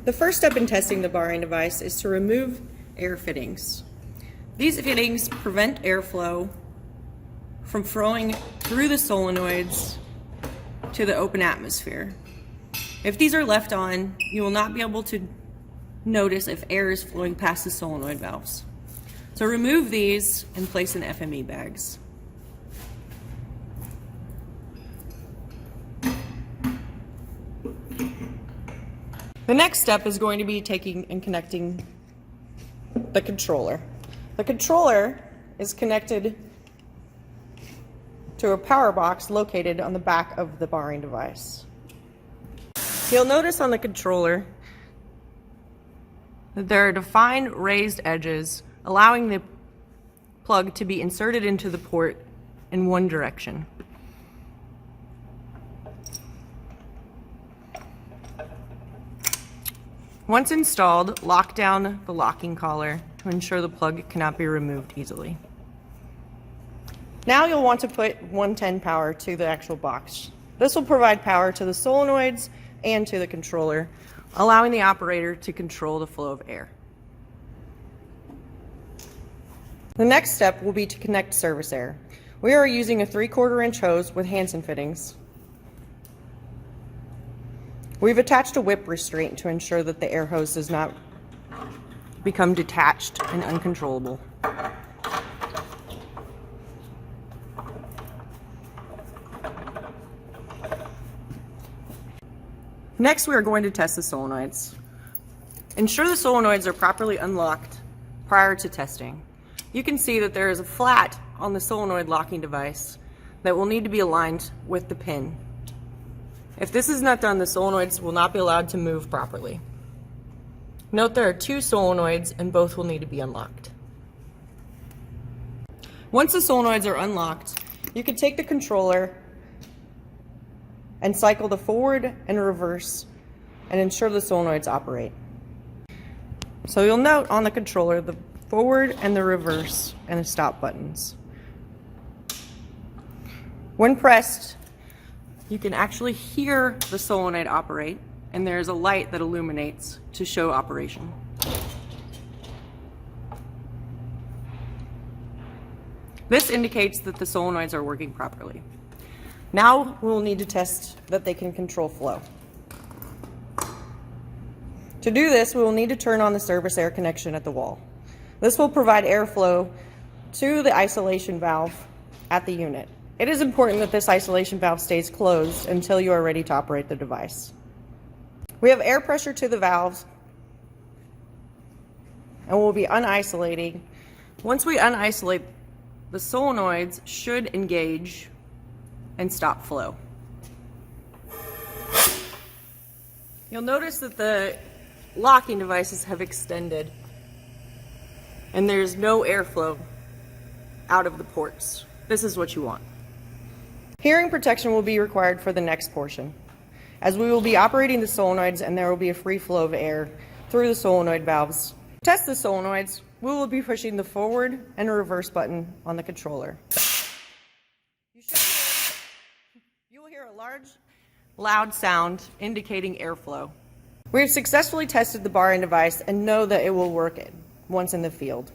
The first step in testing the barring device is to remove air fittings. These fittings prevent airflow from flowing through the solenoids to the open atmosphere. If these are left on, you will not be able to notice if air is flowing past the solenoid valves. So remove these and place in FME bags. The next step is going to be taking and connecting the controller. The controller is connected to a power box located on the back of the barring device. You'll notice on the controller that there are defined raised edges, allowing the plug to be inserted into the port in one direction. Once installed, lock down the locking collar to ensure the plug cannot be removed easily. Now you'll want to put 110 power to the actual box. This will provide power to the solenoids and to the controller, allowing the operator to control the flow of air. The next step will be to connect service air. We are using a 3/4 inch hose with Hansen fittings. We've attached a whip restraint to ensure that the air hose does not become detached and uncontrollable. Next, we are going to test the solenoids. Ensure the solenoids are properly unlocked prior to testing. You can see that there is a flat on the solenoid locking device that will need to be aligned with the pin. If this is not done, the solenoids will not be allowed to move properly. Note there are 2 solenoids and both will need to be unlocked. Once the solenoids are unlocked, you can take the controller and cycle the forward and reverse and ensure the solenoids operate. So you'll note on the controller the forward and the reverse and the stop buttons. When pressed, you can actually hear the solenoid operate, and there's a light that illuminates to show operation. This indicates that the solenoids are working properly. Now we'll need to test that they can control flow. To do this, we will need to turn on the service air connection at the wall. This will provide airflow to the isolation valve at the unit. It is important that this isolation valve stays closed until you are ready to operate the device. We have air pressure to the valves and we'll be unisolating. Once we unisolate, the solenoids should engage and stop flow. You'll notice that the locking devices have extended and there's no airflow out of the ports. This is what you want. Hearing protection will be required for the next portion, as we will be operating the solenoids and there will be a free flow of air through the solenoid valves. To test the solenoids, we will be pushing the forward and reverse button on the controller. You will hear a large, loud sound indicating airflow. We have successfully tested the barring device and know that it will work once in the field.